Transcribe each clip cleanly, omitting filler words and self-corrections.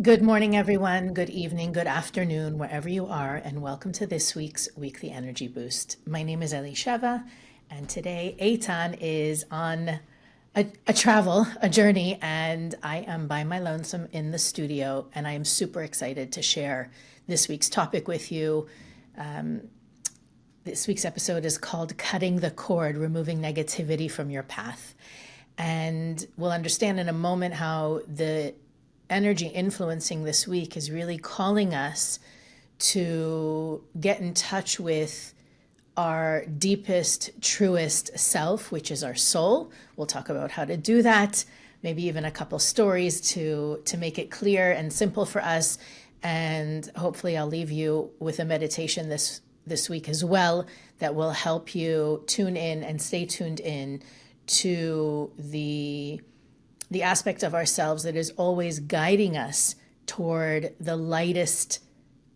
Good morning, everyone. Good evening, good afternoon, wherever you are, and welcome to this week's Weekly Energy Boost. My name is Elisheva, and today Eitan is on a journey, and I am by my lonesome in the studio, and I am super excited to share this week's topic with you. This week's episode is called Cutting the Cord, Removing Negativity from Your Path. And we'll understand in a moment how the energy influencing this week is really calling us to get in touch with our deepest, truest self, which is our soul. We'll talk about how to do that, maybe even a couple stories to make it clear and simple for us. And hopefully I'll leave you with a meditation this week as well that will help you tune in and stay tuned in to the aspect of ourselves that is always guiding us toward the lightest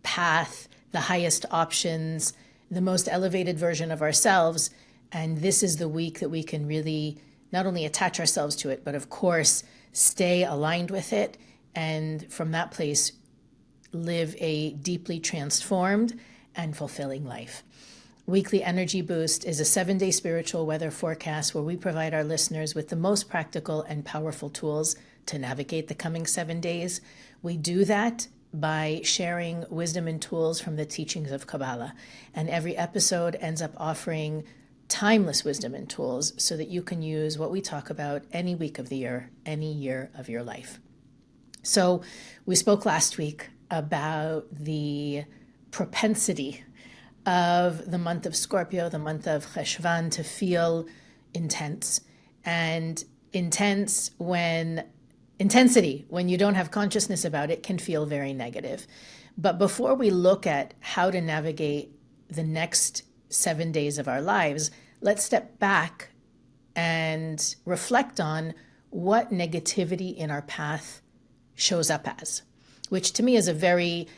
path, the highest options, the most elevated version of ourselves. And this is the week that we can really not only attach ourselves to it, but of course, stay aligned with it. And from that place, live a deeply transformed and fulfilling life. Weekly Energy Boost is a 7-day spiritual weather forecast where we provide our listeners with the most practical and powerful tools to navigate the coming 7 days. We do that by sharing wisdom and tools from the teachings of Kabbalah. And every episode ends up offering timeless wisdom and tools so that you can use what we talk about any week of the year, any year of your life. So we spoke last week about the propensity of the month of Scorpio, the month of Cheshvan, to feel intense. And intensity, when you don't have consciousness about it, can feel very negative. But before we look at how to navigate the next 7 days of our lives, let's step back and reflect on what negativity in our path shows up as, which to me is a very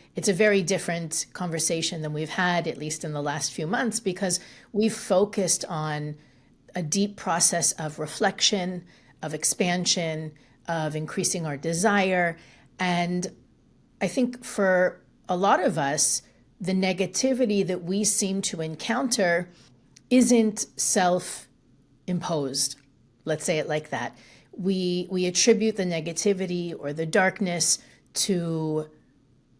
different conversation than we've had, at least in the last few months, because we've focused on a deep process of reflection, of expansion, of increasing our desire. And I think for a lot of us, the negativity that we seem to encounter isn't self-imposed. Let's say it like that. We attribute the negativity or the darkness to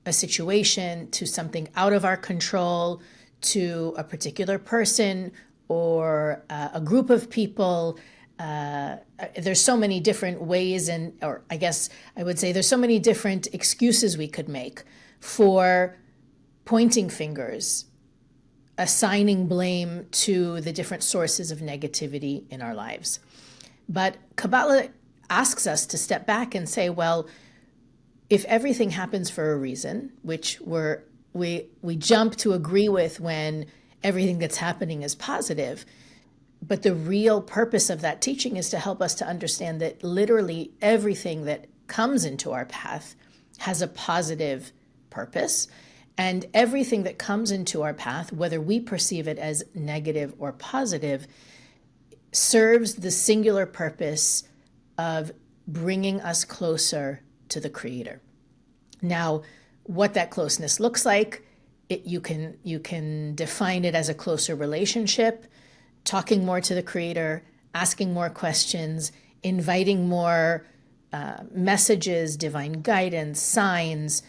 a situation, to something out of our control, to a particular person or a group of people. There's so many different ways, or I guess I would say there's so many different excuses we could make for pointing fingers, assigning blame to the different sources of negativity in our lives. But Kabbalah asks us to step back and say, well, if everything happens for a reason, which we jump to agree with when everything that's happening is positive, but the real purpose of that teaching is to help us to understand that literally everything that comes into our path has a positive purpose, and everything that comes into our path, whether we perceive it as negative or positive, serves the singular purpose of bringing us closer to the Creator. Now, what that closeness looks like, you can define it as a closer relationship, talking more to the Creator, asking more questions, inviting more messages, divine guidance, signs,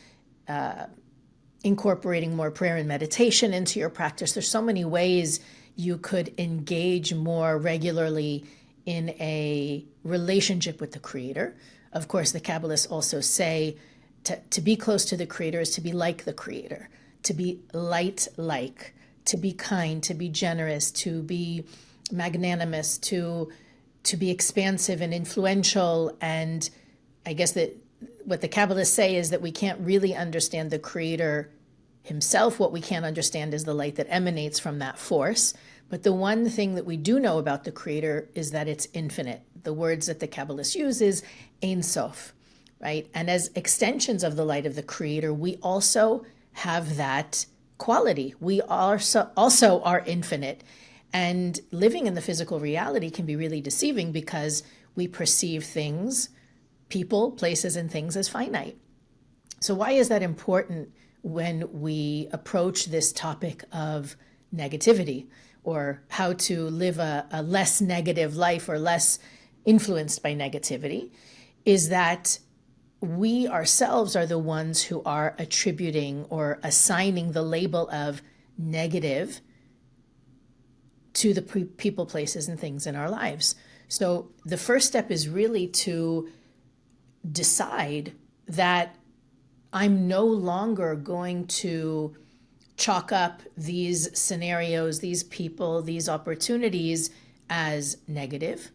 incorporating more prayer and meditation into your practice. There's so many ways you could engage more regularly in a relationship with the Creator. Of course, the Kabbalists also say to be close to the Creator is to be like the Creator, to be light-like, to be kind, to be generous, to be magnanimous, to be expansive and influential. And I guess that what the Kabbalists say is that we can't really understand the Creator himself. What we can't understand is the light that emanates from that force. But the one thing that we do know about the Creator is that it's infinite. The words that the Kabbalists use is Ein Sof, right? And as extensions of the light of the Creator, we also have that quality. We also are infinite. And living in the physical reality can be really deceiving because we perceive things, people, places, and things as finite. So why is that important when we approach this topic of negativity, or how to live a less negative life or less influenced by negativity? Is that we ourselves are the ones who are attributing or assigning the label of negative to the people, places, and things in our lives. So the first step is really to decide that I'm no longer going to chalk up these scenarios, these people, these opportunities as negative.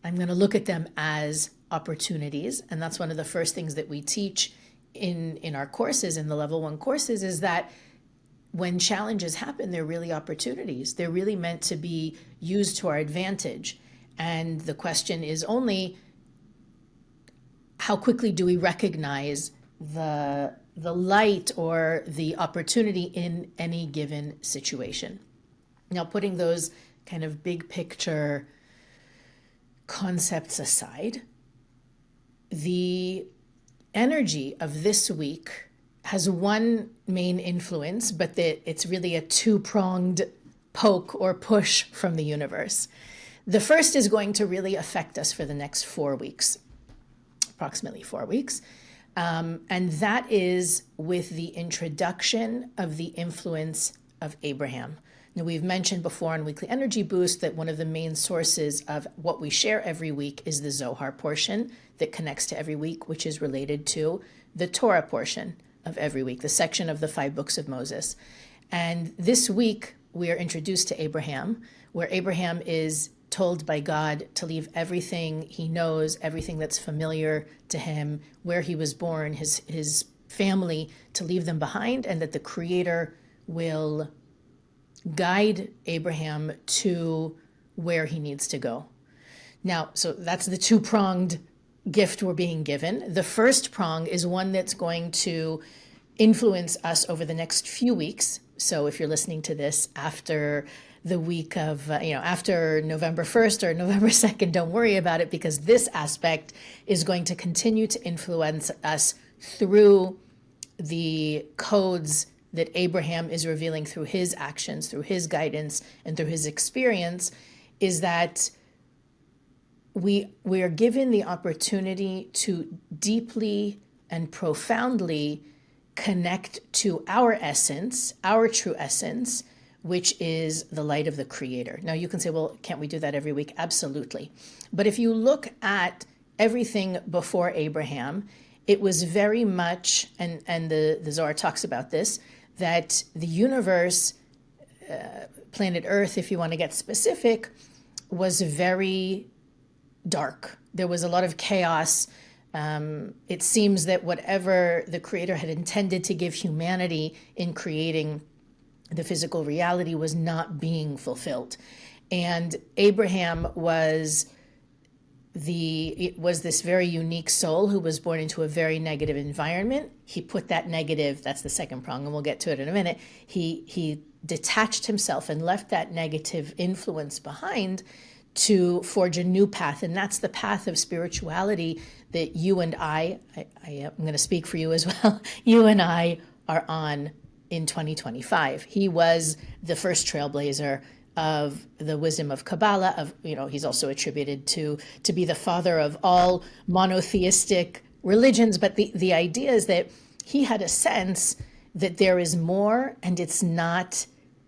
I'm going to look at them as opportunities. And that's one of the first things that we teach in our courses, in the level 1 courses, is that when challenges happen, they're really opportunities. They're really meant to be used to our advantage. And the question is only, how quickly do we recognize the light or the opportunity in any given situation? Now, putting those kind of big picture concepts aside, the energy of this week has one main influence, but it's really a two-pronged poke or push from the universe. The first is going to really affect us for the next 4 weeks, approximately 4 weeks. And that is with the introduction of the influence of Abraham. Now, we've mentioned before in Weekly Energy Boost that one of the main sources of what we share every week is the Zohar portion that connects to every week, which is related to the Torah portion of every week, the section of the 5 books of Moses. And this week, we are introduced to Abraham, where Abraham is told by God to leave everything he knows, everything that's familiar to him, where he was born, his family, to leave them behind, and that the Creator will guide Abraham to where he needs to go. Now, so that's the two-pronged gift we're being given. The first prong is one that's going to influence us over the next few weeks. So if you're listening to this after the week of, after November 1st or November 2nd, don't worry about it, because this aspect is going to continue to influence us through the codes that Abraham is revealing through his actions, through his guidance, and through his experience, is that we are given the opportunity to deeply and profoundly connect to our essence, our true essence, which is the light of the Creator. Now, you can say, well, can't we do that every week? Absolutely. But if you look at everything before Abraham, it was very much, and the Zohar talks about this, that the universe, planet Earth, if you want to get specific, was very dark. There was a lot of chaos. It seems that whatever the Creator had intended to give humanity in creating the physical reality was not being fulfilled. And Abraham was this very unique soul who was born into a very negative environment. He put that negative, that's the second prong, and we'll get to it in a minute. He detached himself and left that negative influence behind to forge a new path. And that's the path of spirituality that you and I am going to speak for you as well, you and I are on in 2025. He was the first trailblazer of the wisdom of Kabbalah. He's also attributed to be the father of all monotheistic religions. But the idea is that he had a sense that there is more, and it's not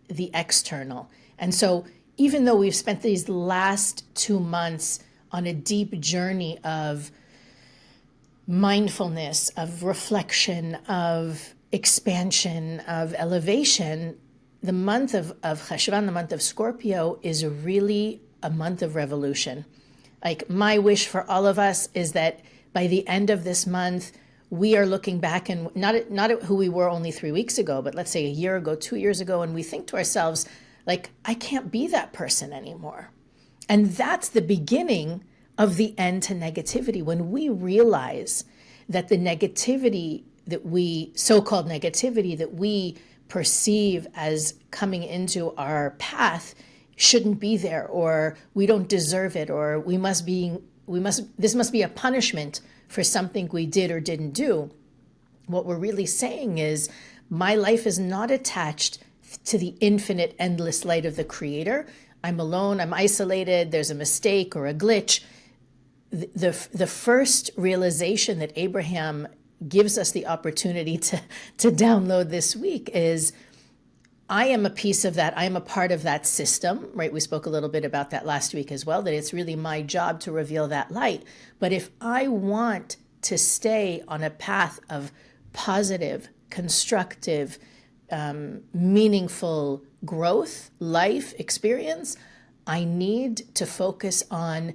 the external. And so even though we've spent these last 2 months on a deep journey of mindfulness, of reflection, of expansion, of elevation, the month of Cheshvan, the month of Scorpio, is really a month of revolution. Like, my wish for all of us is that by the end of this month, we are looking back and not at who we were only 3 weeks ago, but let's say a year ago, 2 years ago, and we think to ourselves, like, I can't be that person anymore. And that's the beginning of the end to negativity. When we realize that the negativity that so-called negativity that we perceive as coming into our path shouldn't be there, or we don't deserve it, or this must be a punishment for something we did or didn't do. what we're really saying is my life is not attached to the infinite, endless light of the Creator. I'm alone, I'm isolated, there's a mistake or a glitch. The first realization that Abraham gives us the opportunity to download this week is, I am a piece of that. I am a part of that system, right? We spoke a little bit about that last week as well, that it's really my job to reveal that light. But if I want to stay on a path of positive, constructive, meaningful growth, life experience, I need to focus on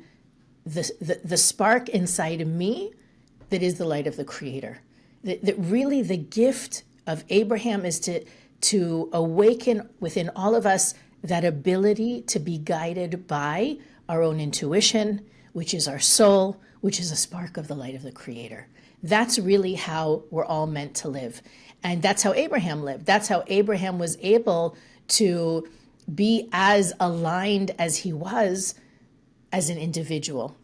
the spark inside of me that is the light of the Creator. That really the gift of Abraham is to awaken within all of us that ability to be guided by our own intuition, which is our soul, which is a spark of the light of the Creator. That's really how we're all meant to live. And that's how Abraham lived. That's how Abraham was able to be as aligned as he was as an individual.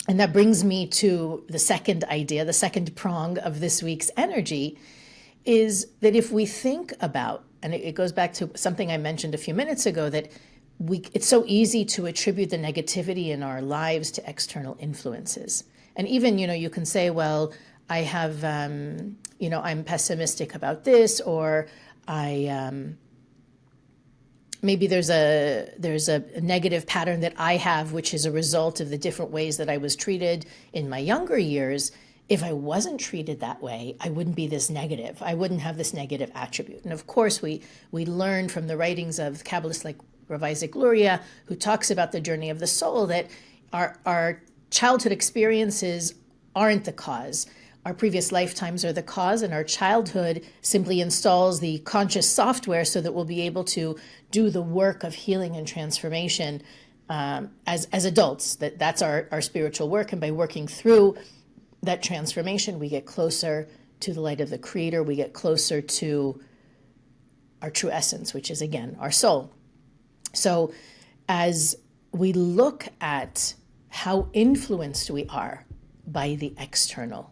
And that brings me to the second idea, the second prong of this week's energy, is that if we think about, and it goes back to something I mentioned a few minutes ago, that it's so easy to attribute the negativity in our lives to external influences. And even, you can say, well, I have, I'm pessimistic about this, or maybe there's a negative pattern that I have, which is a result of the different ways that I was treated in my younger years. If I wasn't treated that way, I wouldn't be this negative. I wouldn't have this negative attribute. And of course, we learn from the writings of Kabbalists like Rav Isaac Luria, who talks about the journey of the soul, that our childhood experiences aren't the cause. Our previous lifetimes are the cause, and our childhood simply installs the conscious software so that we'll be able to do the work of healing and transformation as adults. That's our spiritual work, and by working through that transformation, we get closer to the light of the Creator. We get closer to our true essence, which is, again, our soul. So as we look at how influenced we are by the external,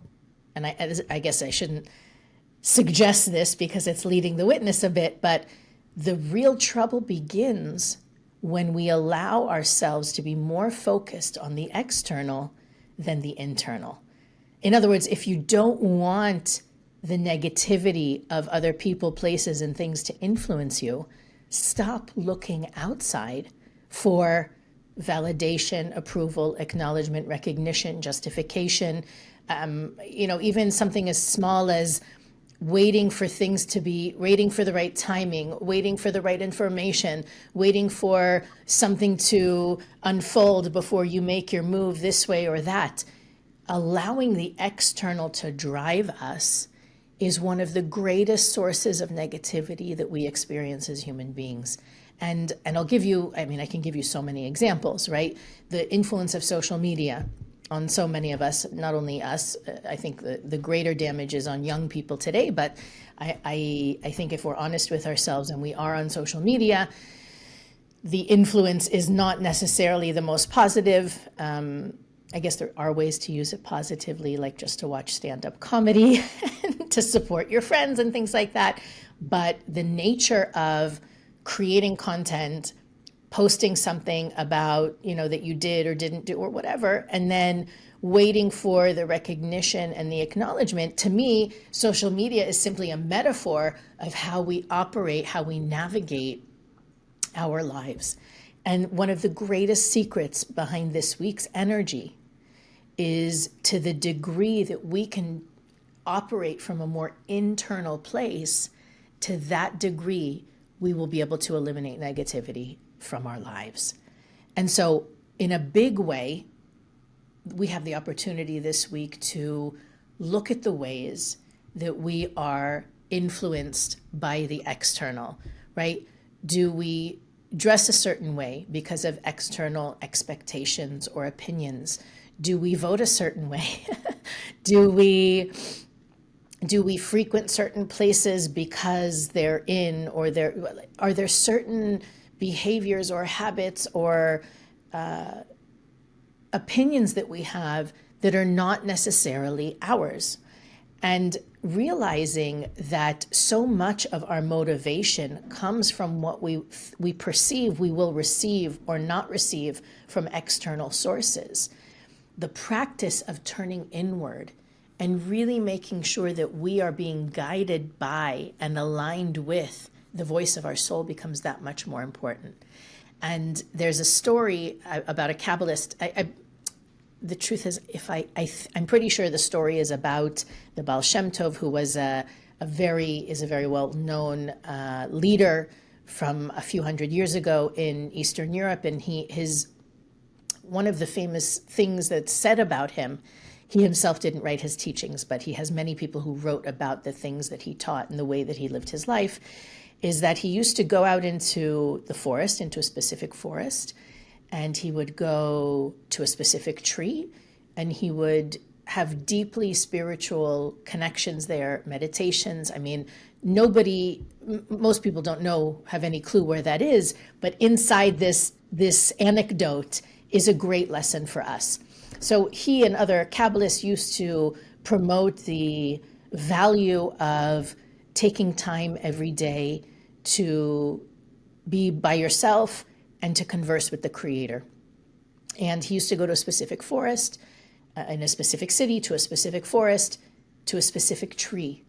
and I guess I shouldn't suggest this because it's leading the witness a bit, but the real trouble begins when we allow ourselves to be more focused on the external than the internal. In other words, if you don't want the negativity of other people, places, and things to influence you, stop looking outside for validation, approval, acknowledgement, recognition, justification. Even something as small as waiting for the right timing, waiting for the right information, waiting for something to unfold before you make your move this way or that. Allowing the external to drive us is one of the greatest sources of negativity that we experience as human beings. And I can give you so many examples, right? The influence of social media on so many of us, not only us. I think the greater damage is on young people today, but I think if we're honest with ourselves and we are on social media, the influence is not necessarily the most positive. I guess there are ways to use it positively, like just to watch stand-up comedy and to support your friends and things like that. But the nature of creating content, posting something about, that you did or didn't do or whatever, and then waiting for the recognition and the acknowledgement, to me, social media is simply a metaphor of how we operate, how we navigate our lives. And one of the greatest secrets behind this week's energy is, to the degree that we can operate from a more internal place, to that degree, we will be able to eliminate negativity from our lives. And so in a big way, we have the opportunity this week to look at the ways that we are influenced by the external, right? Do we dress a certain way because of external expectations or opinions? Do we vote a certain way? Do we frequent certain places because they're in, or are there certain behaviors or habits or opinions that we have that are not necessarily ours? And realizing that so much of our motivation comes from what we perceive we will receive or not receive from external sources. The practice of turning inward and really making sure that we are being guided by and aligned with the voice of our soul becomes that much more important. And there's a story about a Kabbalist. The truth is, I'm pretty sure the story is about the Baal Shem Tov, who was a very well-known leader from a few hundred years ago in Eastern Europe. And one of the famous things that's said about him, he himself didn't write his teachings, but he has many people who wrote about the things that he taught and the way that he lived his life, is that he used to go out into the forest, into a specific forest, and he would go to a specific tree, and he would have deeply spiritual connections there, meditations. I mean, most people don't have any clue where that is, but inside this anecdote is a great lesson for us. So he and other Kabbalists used to promote the value of taking time every day to be by yourself and to converse with the Creator. And he used to go to a specific forest, in a specific city, to a specific forest, to a specific tree,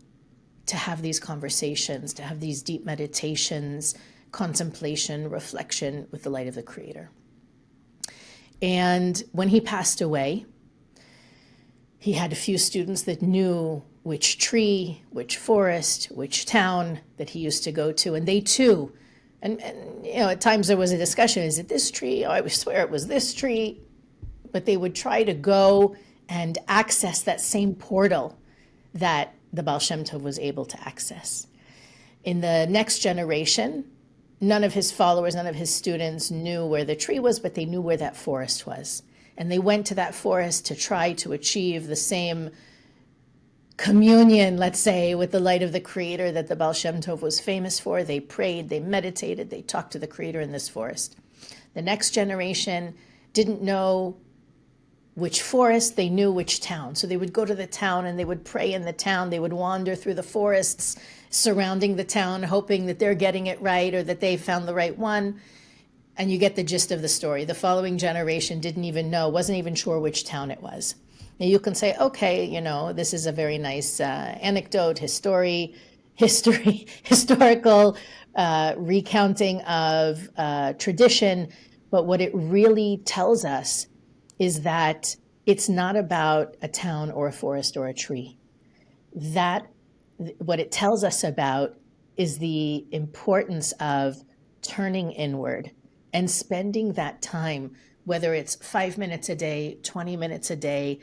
to have these conversations, to have these deep meditations, contemplation, reflection with the light of the Creator. And when he passed away, he had a few students that knew which tree, which forest, which town that he used to go to. And they too, and at times there was a discussion, is it this tree? Oh, I swear it was this tree. But they would try to go and access that same portal that the Baal Shem Tov was able to access. In the next generation, none of his followers, none of his students knew where the tree was, but they knew where that forest was. And they went to that forest to try to achieve the same communion, let's say, with the light of the Creator that the Baal Shem Tov was famous for. They prayed, they meditated, they talked to the Creator in this forest. The next generation didn't know which forest, they knew which town. So they would go to the town and they would pray in the town. They would wander through the forests surrounding the town, hoping that they're getting it right or that they found the right one. And you get the gist of the story. The following generation didn't even know, wasn't even sure which town it was. Now you can say, okay, this is a very nice anecdote, historical recounting of tradition. But what it really tells us is that it's not about a town or a forest or a tree. What it tells us about is the importance of turning inward and spending that time, whether it's 5 minutes a day, 20 minutes a day.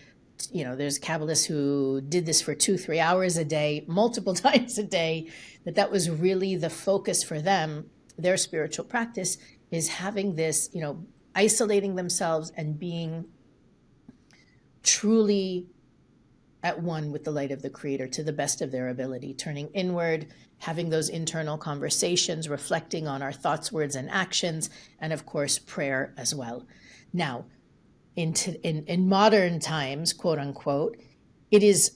There's Kabbalists who did this for 2-3 hours a day, multiple times a day, that was really the focus for them. Their spiritual practice is having this, isolating themselves and being truly at one with the light of the Creator to the best of their ability, turning inward, having those internal conversations, reflecting on our thoughts, words, and actions, and of course, prayer as well. Now, in modern times, quote unquote, it is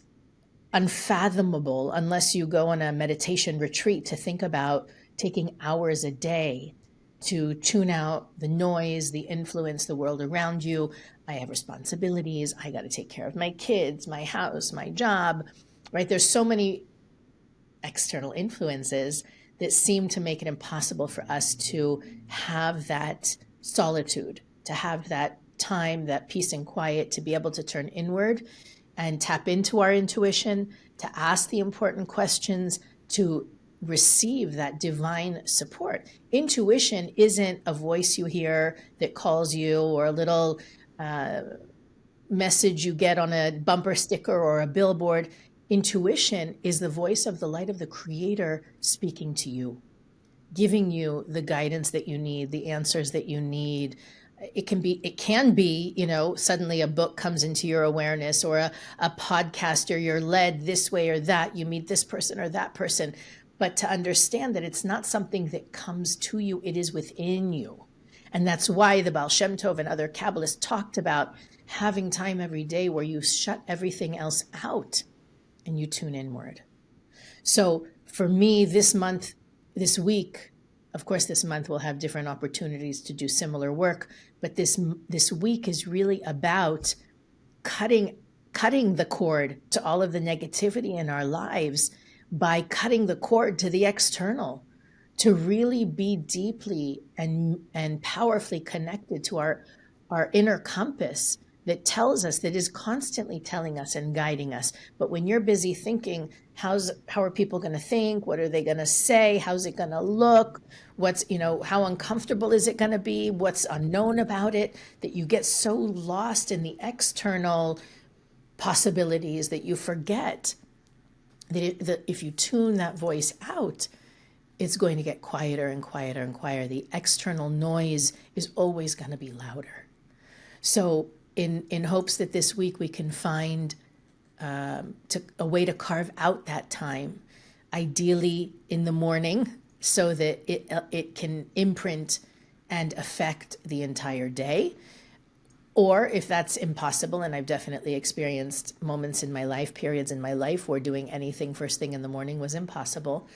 unfathomable unless you go on a meditation retreat to think about taking hours a day to tune out the noise, the influence, the world around you. I have responsibilities. I got to take care of my kids, my house, my job, right? There's so many external influences that seem to make it impossible for us to have that solitude, to have that time, that peace and quiet, to be able to turn inward and tap into our intuition, to ask the important questions, to receive that divine support. Intuition isn't a voice you hear that calls you or a little message you get on a bumper sticker or a billboard. Intuition is the voice of the light of the Creator speaking to you, giving you the guidance that you need, the answers that you need. It can be, suddenly a book comes into your awareness, or a podcast, or you're led this way or that, you meet this person or that person. But to understand that it's not something that comes to you, it is within you. And that's why the Baal Shem Tov and other Kabbalists talked about having time every day where you shut everything else out and you tune inward. So for me, this week, of course, this month we'll have different opportunities to do similar work, but this week is really about cutting the cord to all of the negativity in our lives by cutting the cord to the external, to really be deeply and powerfully connected to our inner compass that tells us, that is constantly telling us and guiding us. But when you're busy thinking, how are people going to think? What are they going to say? How's it going to look? How uncomfortable is it going to be? What's unknown about it? That you get so lost in the external possibilities that you forget that if you tune that voice out, it's going to get quieter and quieter and quieter. The external noise is always going to be louder. So in hopes that this week we can find a way to carve out that time, ideally in the morning, so that it can imprint and affect the entire day. Or if that's impossible, and I've definitely experienced moments in my life, periods in my life, where doing anything first thing in the morning was impossible.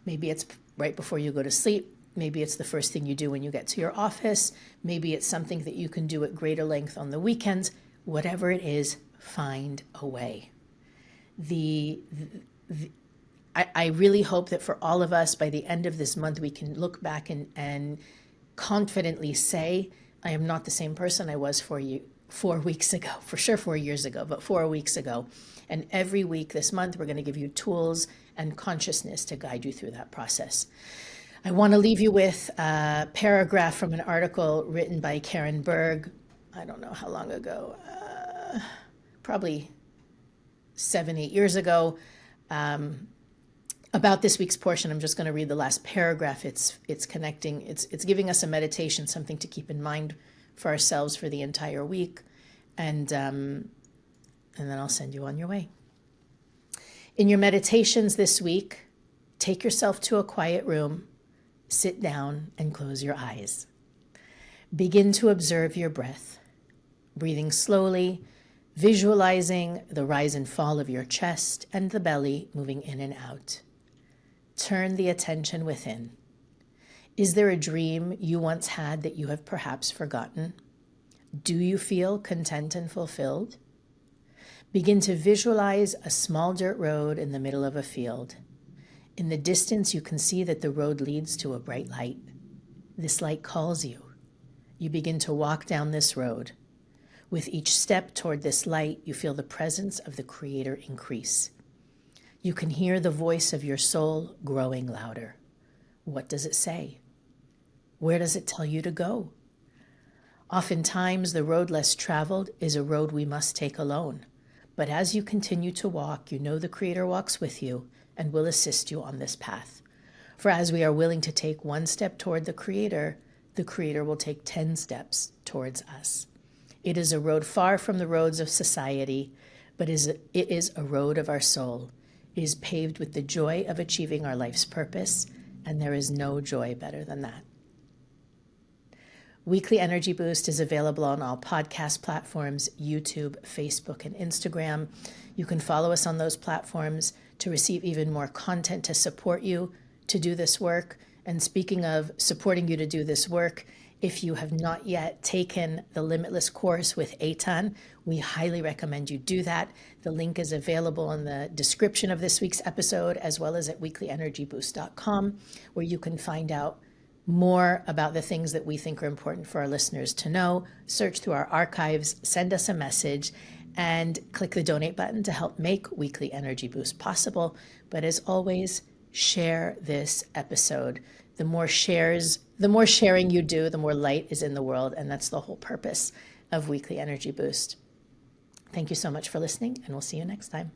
Maybe it's right before you go to sleep. Maybe it's the first thing you do when you get to your office. Maybe it's something that you can do at greater length on the weekends. Whatever it is, find a way. I really hope that for all of us, by the end of this month, we can look back and confidently say, I am not the same person I was 4 weeks ago, for sure 4 years ago, but 4 weeks ago. And every week this month, we're going to give you tools and consciousness to guide you through that process. I want to leave you with a paragraph from an article written by Karen Berg. I don't know how long ago, probably 7-8 years ago, about this week's portion. I'm just going to read the last paragraph. It's connecting. It's giving us a meditation, something to keep in mind for ourselves for the entire week, and then I'll send you on your way. In your meditations this week, take yourself to a quiet room, sit down, and close your eyes. Begin to observe your breath, breathing slowly, visualizing the rise and fall of your chest and the belly moving in and out. Turn the attention within. Is there a dream you once had that you have perhaps forgotten? Do you feel content and fulfilled? Begin to visualize a small dirt road in the middle of a field. In the distance, you can see that the road leads to a bright light. This light calls you. You begin to walk down this road. With each step toward this light, you feel the presence of the Creator increase. You can hear the voice of your soul growing louder. What does it say? Where does it tell you to go? Oftentimes, the road less traveled is a road we must take alone. But as you continue to walk, you know the Creator walks with you and will assist you on this path. For as we are willing to take one step toward the Creator will take 10 steps towards us. It is a road far from the roads of society, but it is a road of our soul. It is paved with the joy of achieving our life's purpose, and there is no joy better than that. Weekly Energy Boost is available on all podcast platforms, YouTube, Facebook, and Instagram. You can follow us on those platforms to receive even more content to support you to do this work. And speaking of supporting you to do this work, if you have not yet taken the Limitless course with Eitan, we highly recommend you do that. The link is available in the description of this week's episode, as well as at weeklyenergyboost.com, where you can find out more about the things that we think are important for our listeners to know. Search through our archives, send us a message, and click the donate button to help make Weekly Energy Boost possible. But as always, share this episode. The more sharing you do, the more light is in the world, and that's the whole purpose of Weekly Energy Boost. Thank you so much for listening, and we'll see you next time.